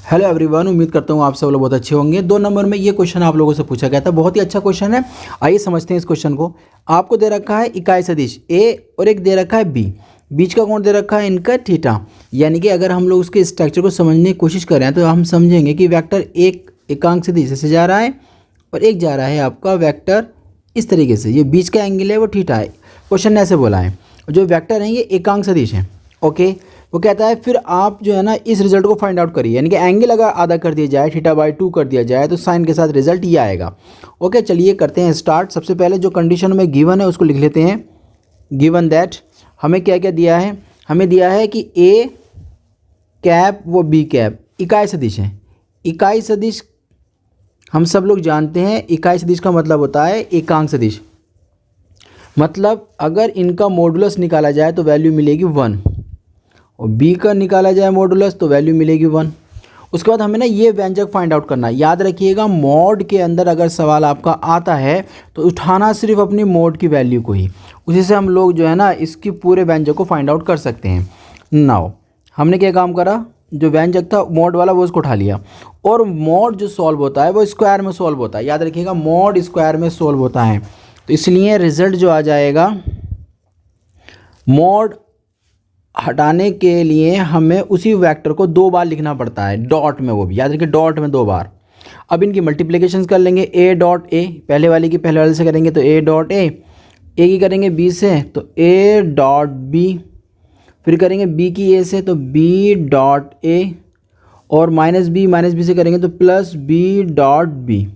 Hello everyone, उम्मीद करता हूँ आप सब लोग बहुत अच्छे होंगे। 2 नंबर में ये क्वेश्चन आप लोगों से पूछा गया था, बहुत ही अच्छा क्वेश्चन है। आइए समझते हैं इस क्वेश्चन को। आपको दे रखा है इकाई सदिश ए और एक दे रखा है बी। बीच का कोण दे रखा है इनका थीटा। यानी कि अगर हम लोग उसके स्ट्रक्चर को समझने की कोशिश करें तो हम समझेंगे कि वेक्टर एक एकांक सदिश से जा रहा है और एक जा रहा है आपका वेक्टर इस तरीके से। ये बीच का एंगल है वो थीटा है। क्वेश्चन ने ऐसे बोला है, जो वेक्टर हैं ये एकांक सदिश हैं। ओके, वो कहता है फिर आप जो है ना इस रिजल्ट को फाइंड आउट करिए। यानी कि एंगल अगर आधा कर दिया जाए, θ/2 कर दिया जाए तो साइन के साथ रिजल्ट ये आएगा। ओके, चलिए करते हैं स्टार्ट। सबसे पहले जो कंडीशन में गिवन है उसको लिख लेते हैं। गिवन दैट हमें क्या क्या दिया है, हमें दिया है कि ए कैप वो बी कैप इकाई सदिश है। इकाई सदिश हम सब लोग जानते हैं, इकाई सदिश का मतलब होता है एकांक सदिश। मतलब अगर इनका मॉडुलस निकाला जाए तो वैल्यू मिलेगी 1 और बी का निकाला जाए मॉडुलस तो वैल्यू मिलेगी 1। उसके बाद हमें ना ये व्यंजक फाइंड आउट करना है। याद रखिएगा, मॉड के अंदर अगर सवाल आपका आता है तो उठाना सिर्फ अपनी मॉड की वैल्यू को ही, उसी से हम लोग जो है ना इसकी पूरे व्यंजक को फाइंड आउट कर सकते हैं। नाउ हमने क्या काम करा, जो व्यंजक था मॉड वाला वो उसको उठा लिया। और मॉड जो सॉल्व होता है वो स्क्वायर में सॉल्व होता है। याद रखिएगा, मॉड स्क्वायर में सॉल्व होता है। तो इसलिए रिजल्ट जो आ जाएगा, मॉड हटाने के लिए हमें उसी वेक्टर को 2 बार लिखना पड़ता है, डॉट में, वो भी याद रखिए डॉट में 2 बार। अब इनकी मल्टीप्लिकेशंस कर लेंगे। ए डॉट ए पहले वाले की पहले वाले से करेंगे तो ए डॉट ए की करेंगे बी से तो ए डॉट बी, फिर करेंगे बी की ए से तो बी डॉट ए, और माइनस बी से करेंगे तो प्लस बी डॉट बी।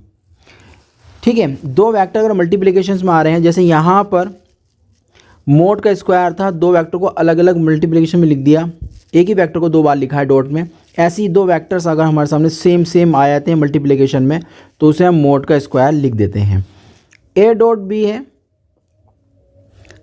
ठीक है, 2 वेक्टर अगर मल्टीप्लिकेशंस में आ रहे हैं, जैसे यहाँ पर मोड का स्क्वायर था, 2 वेक्टर को अलग अलग मल्टीप्लिकेशन में लिख दिया, एक ही वेक्टर को 2 बार लिखा है डॉट में। ऐसे ही 2 वेक्टर्स अगर हमारे सामने सेम आ जाते हैं मल्टीप्लिकेशन में तो उसे हम मोड का स्क्वायर लिख देते हैं। ए डॉट बी है,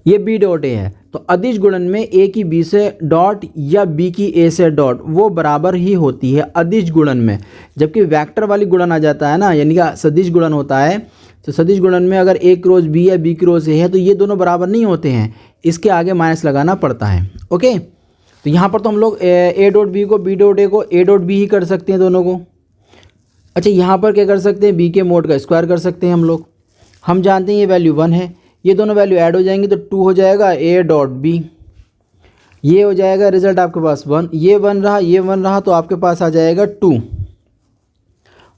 ये बी डॉट ए है, तो अदिश गुणन में ए की बी से डॉट या बी की ए से डॉट वो बराबर ही होती है अदिश गुणन में। जबकि वेक्टर वाली गुणन आ जाता है ना, यानी कि सदिश गुणन होता है, तो सदिश गुणन में अगर ए क्रॉस बी या बी क्रॉस ए है तो ये दोनों बराबर नहीं होते हैं, इसके आगे माइनस लगाना पड़ता है। ओके, तो यहाँ पर तो हम लोग ए डॉट बी को बी डॉट ए को ए डॉट बी ही कर सकते हैं दोनों को। अच्छा, यहाँ पर क्या कर सकते हैं, बी के मोड का स्क्वायर कर सकते हैं हम लोग। हम जानते हैं ये वैल्यू 1 है, ये दोनों वैल्यू ऐड हो जाएंगी तो 2 हो जाएगा ए डॉट बी। ये हो जाएगा रिजल्ट आपके पास 1, ये 1 रहा, ये 1 रहा, तो आपके पास आ जाएगा 2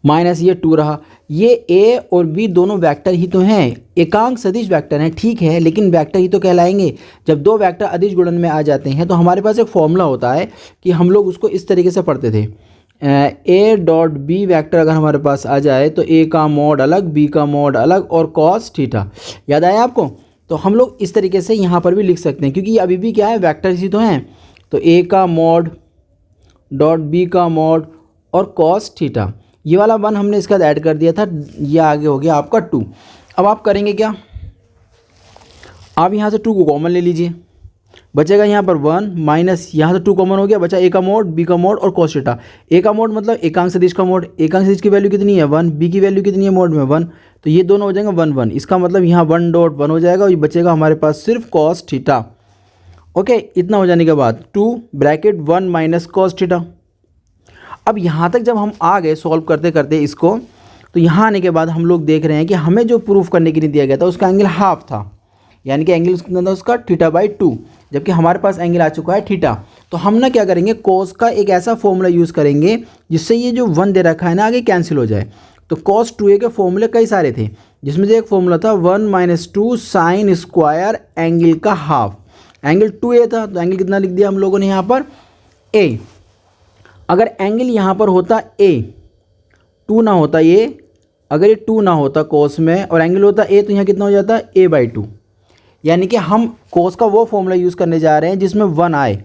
माइनस ये 2 रहा। ये ए और बी दोनों वेक्टर ही तो हैं, एकांक सदिश वेक्टर हैं, ठीक है, लेकिन वेक्टर ही तो कहलाएंगे। जब 2 वेक्टर अदिश गुणन में आ जाते हैं तो हमारे पास एक फॉर्मूला होता है कि हम लोग उसको इस तरीके से पढ़ते थे। ए डॉट बी वेक्टर अगर हमारे पास आ जाए तो ए का मोड अलग, बी का मोड अलग और कॉस थीटा। याद आया आपको? तो हम लोग इस तरीके से यहाँ पर भी लिख सकते हैं, क्योंकि अभी भी क्या है, वेक्टर ही तो हैं। तो ए का मोड डॉट बी का मोड और कॉस थीटा, ये वाला 1 हमने इसका ऐड कर दिया था, ये आगे हो गया आपका 2। अब आप करेंगे क्या, आप यहाँ से 2 को कॉमन ले लीजिए, बचेगा यहाँ पर 1 माइनस यहाँ से 2 कॉमन हो गया, बचा ए का मोड बी का मोड और कॉस थीटा। ए का मोड मतलब एकांक सदिश का मोड, एकांक सदिश की वैल्यू कितनी है 1, बी की वैल्यू कितनी है मोड में 1, तो ये दोनों हो जाएंगे 1 1। इसका मतलब यहाँ 1 डॉट 1 हो जाएगा और ये बचेगा हमारे पास सिर्फ कॉस थीटा। ओके, इतना हो जाने के बाद 2 ब्रैकेट 1 माइनस कॉस थीटा। अब यहाँ तक जब हम आ गए सॉल्व करते करते इसको, तो यहाँ आने के बाद हम लोग देख रहे हैं कि हमें जो प्रूफ करने के लिए दिया गया था उसका एंगल हाफ था, यानी कि एंगल उसका उसका θ/2, जबकि हमारे पास एंगल आ चुका है थीटा। तो हम ना क्या करेंगे, कोस का एक ऐसा फॉर्मूला यूज़ करेंगे जिससे ये जो 1 दे रखा है ना आगे कैंसिल हो जाए। तो cos 2a के फॉर्मूले कई सारे थे, जिसमें से एक फॉर्मूला था 1 - 2 साइन स्क्वायर एंगल का हाफ। एंगल 2a था तो एंगल कितना लिख दिया हम लोगों ने यहाँ पर a। अगर एंगल यहाँ पर होता a, 2 ना होता ये, अगर ये 2 ना होता कोस में और एंगल होता a, तो यहाँ कितना हो जाता a/2। यानी कि हम कोस का वो फॉर्मूला यूज़ करने जा रहे हैं जिसमें 1 आए,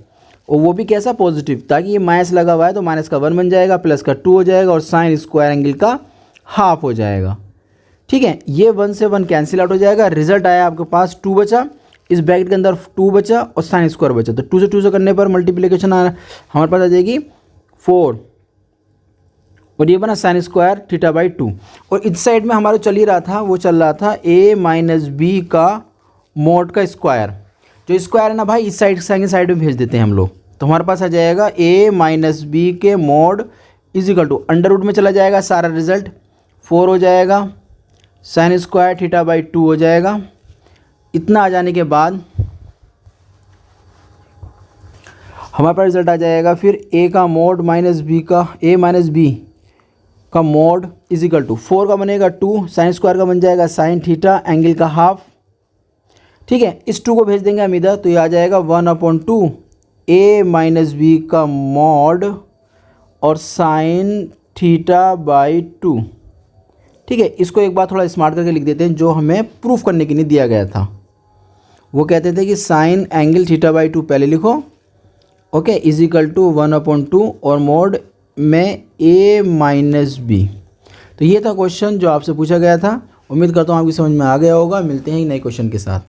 और वो भी कैसा, पॉजिटिव, ताकि ये माइनस लगा हुआ है तो माइनस का 1 बन जाएगा, प्लस का 2 हो जाएगा और साइन स्क्वायर एंगल का हाफ हो जाएगा। ठीक है, ये 1 से 1 कैंसिल आउट हो जाएगा, रिजल्ट आया आपके पास 2 बचा, इस ब्रैकेट के अंदर 2 बचा और साइन स्क्वायर बचा, तो 2 से 2 से करने पर मल्टीप्लिकेशन हमारे पास आ जाएगी 4 और ये बना साइन स्क्वायर θ/2। और इस साइड में हमारा चल ही रहा था, वो चल रहा था a माइनस बी का मोड का स्क्वायर। जो स्क्वायर है ना भाई, इस साइड सेकंड साइड में भेज देते हैं हम लोग, तो हमारे पास आ जाएगा a माइनस बी के mod is equal to under root में चला जाएगा सारा रिजल्ट, 4 हो जाएगा, साइन स्क्वायर थीटा बाई 2 हो जाएगा। इतना आ जाने के बाद हमारे पास रिजल्ट आ जाएगा फिर ए का मोड माइनस बी का ए माइनस बी का मोड इजिकल टू 4 का बनेगा 2, साइन स्क्वायर का बन जाएगा साइन थीटा एंगल का हाफ। ठीक है, इस 2 को भेज देंगे हम इधर, तो ये आ जाएगा 1/2 ए माइनस बी का मोड और साइन थीटा बाई 2। ठीक है, इसको एक बार थोड़ा स्मार्ट करके लिख देते हैं, जो हमें प्रूफ करने के लिए दिया गया था। वो कहते थे कि साइन एंगल थीटा बाई 2 पहले लिखो, ओके, इजिकल टू 1/2 और मोड में ए माइनस बी। तो ये था क्वेश्चन जो आपसे पूछा गया था। उम्मीद करता हूँ आपकी समझ में आ गया होगा। मिलते हैं एक नए क्वेश्चन के साथ।